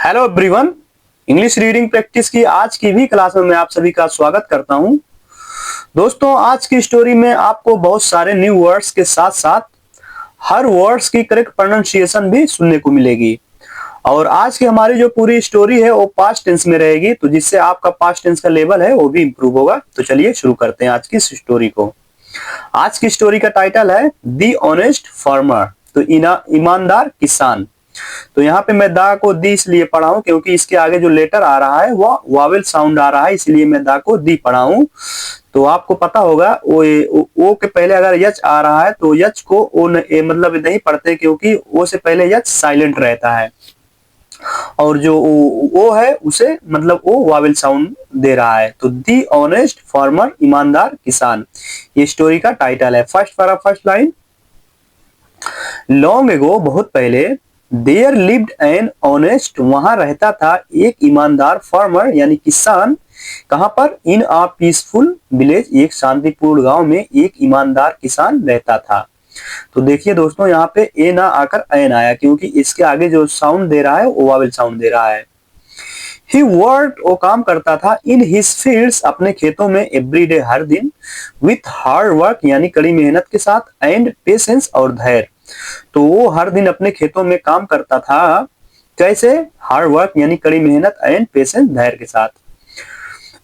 Hello everyone. English reading practice की आज की भी क्लास में मैं आप सभी का स्वागत करता हूं। दोस्तों, आज की स्टोरी में आपको बहुत सारे न्यू वर्ड्स के साथ साथ हर वर्ड्स की करेक्ट प्रोनाउंसिएशन भी सुनने को मिलेगी। और आज की हमारी जो पूरी स्टोरी है वो पास्ट टेंस में रहेगी, तो जिससे आपका पास्ट टेंस का लेवल है वो भी इंप्रूव होगा। तो चलिए शुरू करते हैं आज की स्टोरी को। आज की स्टोरी का टाइटल है दी ऑनेस्ट फार्मर, तो ईमानदार किसान। तो यहाँ पे मैं दा को दी इसलिए पढ़ा हूं क्योंकि इसके आगे जो लेटर आ रहा है वो वावेल साउंड आ रहा है, इसलिए मैं दा को दी पढ़ा हूं। तो आपको पता होगा ओ के पहले अगर यच आ रहा है तो यच को ओ मतलब नहीं पढ़ते, क्योंकि ओ से पहले यच साइलेंट रहता है और जो ओ है उसे मतलब ओ वावेल साउंड दे रहा है। तो दी ऑनेस्ट फार्मर, ईमानदार किसान, ये स्टोरी का टाइटल है। फर्स्ट लाइन, लॉन्ग एगो, बहुत पहले, देयर लिव्ड एन ऑनेस्ट, वहां रहता था एक ईमानदार फार्मर यानी किसान। कहां पर? इन अ पीसफुल विलेज, एक शांतिपूर्ण गांव में एक ईमानदार किसान रहता था। तो देखिए दोस्तों, यहाँ पे ए ना आकर एन आया क्योंकि इसके आगे जो साउंड दे रहा है वो वावेल साउंड दे रहा है। ही वर्क, वो काम करता था, इन हिज फील्ड्स, अपने खेतों में, एवरी डे, हर दिन, विथ हार्ड वर्क यानी कड़ी मेहनत के साथ, एंड पेशेंस और धैर्य। तो वो हर दिन अपने खेतों में काम करता था, कैसे? हार्ड वर्क यानी कड़ी मेहनत, एंड पेशेंस, धैर्य के साथ।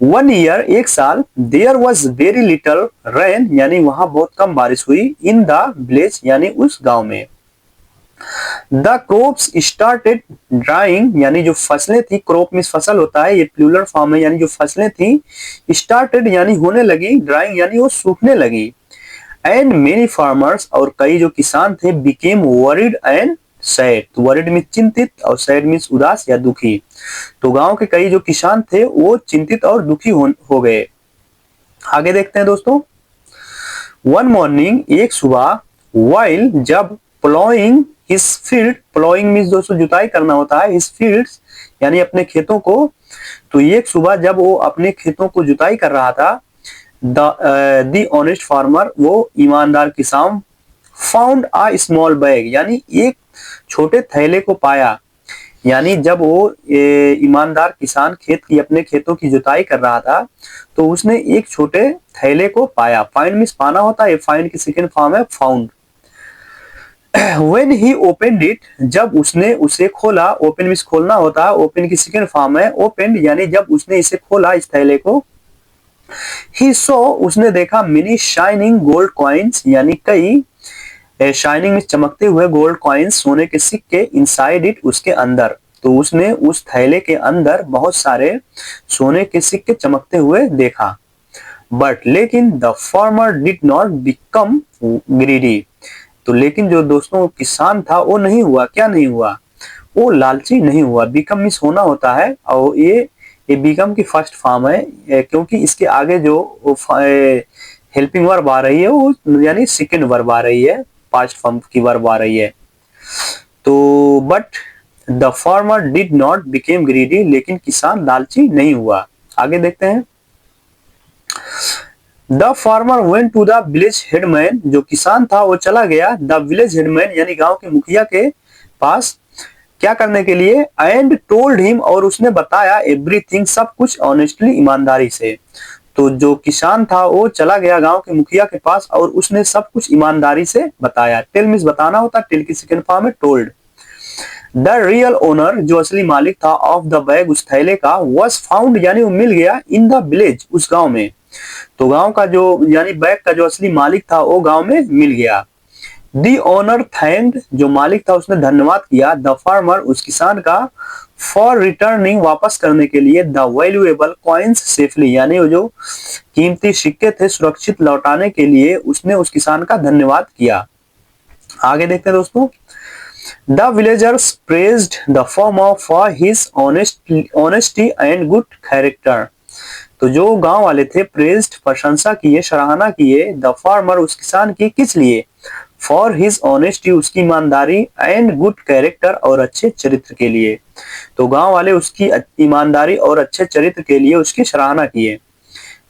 1 ईयर, एक साल, there was very little rain यानी वहां बहुत कम बारिश हुई, इन द विलेज यानी उस गांव में। द क्रॉप्स स्टार्टेड ड्राइंग यानी जो फसलें थी, क्रॉप में फसल होता है, ये प्लूरल फॉर्म है, यानी जो फसलें थी, स्टार्टेड यानी होने लगी, ड्राइंग यानी वो सूखने लगी, एंड मेनी फार्मर्स, और कई जो किसान थे, बिकेम वरीड एंड सैड। तो वरीड में चिंतित और सैड मीन्स उदास या दुखी। तो गांव के कई जो किसान थे वो चिंतित और दुखी हो गए। आगे देखते हैं दोस्तों। वन मॉर्निंग, एक सुबह, वाइल, जब, ploughing his field, ploughing means दोस्तों जुताई करना होता है, हिज फील्ड्स यानी अपने खेतों को। तो एक सुबह जब वो अपने खेतों को जुताई कर रहा था, द ऑनेस्ट फार्मर, वो ईमानदार किसान, फाउंड अ स्मॉल बैग यानी एक छोटे थैले को पाया। यानी जब वो ईमानदार किसान अपने खेतों की जुताई कर रहा था तो उसने एक छोटे थैले को पाया। फाइंड मीन्स पाना होता है, फाइंड की सेकंड फॉर्म है found. When he opened it, जब उसने उसे खोला, ओपन मीन्स खोलना होता है, ओपन की सेकंड फॉर्म है ओपन, यानी जब उसने इसे खोला, इस थैले को। He saw, उसने देखा, many shining gold coins यानी कई, शाइनिंग में चमकते हुए, गोल्ड कॉइन्स सोने के सिक्के, इनसाइड इट उसके अंदर। तो उसने उस थैले के अंदर बहुत सारे सोने के सिक्के चमकते हुए देखा। बट लेकिन the farmer did not become greedy, तो लेकिन जो दोस्तों किसान था वो नहीं हुआ, क्या नहीं हुआ? वो लालची नहीं हुआ। बिकम मीन्स होना होता है और ये बिकम की फर्स्ट फॉर्म है, क्योंकि इसके आगे जो हेल्पिंग वर्ब आ रही है वो यानी सेकंड वर्ब आ रही है, पास्ट फॉर्म की वर्ब आ रही है। तो but the farmer did not became greedy, लेकिन किसान लालची नहीं हुआ। आगे देखते हैं। The farmer went to the village headman, जो किसान था वो चला गया द विलेज हेडमैन यानी गांव के मुखिया के पास, क्या करने के लिए? एंड टोल्ड हिम, और उसने बताया, एवरीथिंग, सब कुछ, ऑनेस्टली, ईमानदारी से। तो जो किसान था वो चला गया गांव के मुखिया के पास और उसने सब कुछ ईमानदारी से बताया। टेल मीन्स बताना होता है, टेल की सेकंड फॉर्म है टोल्ड। द रियल ओनर, जो असली मालिक था, ऑफ द बैग, उस थैले का, वॉज फाउंड यानी वो मिल गया, इन द विलेज, उस गांव में। तो गांव का जो यानी बैग का जो असली मालिक था वो गांव में मिल गया। दी ओनर थैंक्ड, जो मालिक था उसने धन्यवाद किया, द फार्मर, उस किसान का, फॉर रिटर्निंग, वापस करने के लिए, द वैल्यूएबल कॉइन्स सेफली, यानी वो जो कीमती सिक्के थे सुरक्षित लौटाने के लिए उसने उस किसान का धन्यवाद किया। आगे देखते हैं दोस्तों। The villagers praised the farmer for his honesty and good character, तो जो गांव वाले थे, प्रेज्ड, प्रशंसा किए, सराहना किए, द फार्मर, उस किसान की, किस लिए? फॉर हिज ऑनेस्टी, उसकी ईमानदारी, एंड गुड कैरेक्टर, और अच्छे चरित्र के लिए। तो गांव वाले उसकी ईमानदारी और अच्छे चरित्र के लिए उसकी सराहना किए।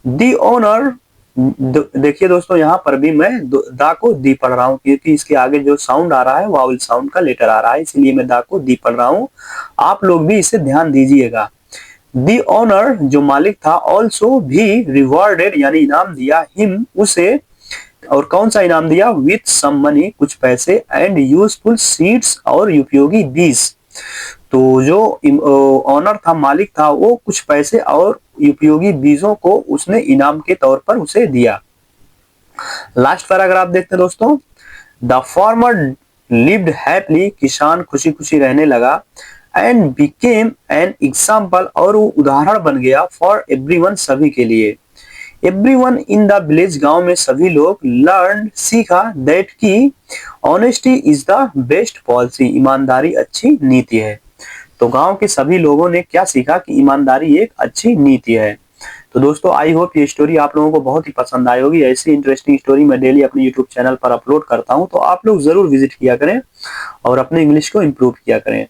दी ओनर देखिए दोस्तों, यहाँ पर भी मैं दा को दी पढ़ रहा हूँ, क्योंकि इसके आगे जो साउंड आ रहा है वावल साउंड का लेटर आ रहा है, इसलिए मैं दा को दी पढ़ रहा हूँ। आप लोग भी इसे ध्यान दीजिएगा। दी ओनर जो मालिक था ऑल्सो भी रिवॉर्डेड यानी इनाम दिया हिम उसे, और कौन सा इनाम दिया, विथ सम मनी कुछ पैसे, एंड यूजफुल सीड्स और उपयोगी बीज। तो जो ऑनर था, मालिक था, वो कुछ पैसे और उपयोगी बीजों को उसने इनाम के तौर पर उसे दिया। लास्ट पैराग्राफ देखते हैं दोस्तों। द फार्मर लिव्ड हैप्पीली, किसान खुशी खुशी रहने लगा, एंड बिकेम एन एग्जाम्पल, और वो उदाहरण बन गया, फॉर एवरीवन सभी के लिए। एवरीवन इन द विलेज, गांव में सभी लोग, लर्न सीखा, दैट की honesty is the best policy, ईमानदारी अच्छी नीति है। तो गांव के सभी लोगों ने क्या सीखा कि ईमानदारी एक अच्छी नीति है। तो दोस्तों, आई होप ये स्टोरी आप लोगों को बहुत ही पसंद आई होगी। ऐसी इंटरेस्टिंग स्टोरी मैं डेली अपने यूट्यूब चैनल पर अपलोड करता हूं, तो आप लोग जरूर विजिट किया करें और अपने इंग्लिश को इम्प्रूव किया करें।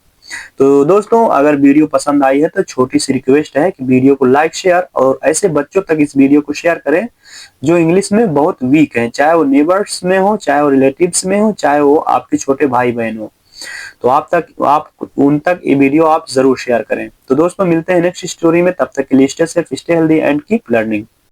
तो दोस्तों, अगर वीडियो पसंद आई है तो छोटी सी रिक्वेस्ट है कि वीडियो को लाइक, शेयर और ऐसे बच्चों तक इस वीडियो को शेयर करें जो इंग्लिश में बहुत वीक हैं, चाहे वो नेबर्स में हो, चाहे वो रिलेटिव्स में हो, चाहे वो आपके छोटे भाई बहन हो। तो आप उन तक ये वीडियो आप जरूर शेयर करें। तो दोस्तों, मिलते हैं नेक्स्ट स्टोरी में, तब तक के लिए stay safe, stay healthy and keep learning.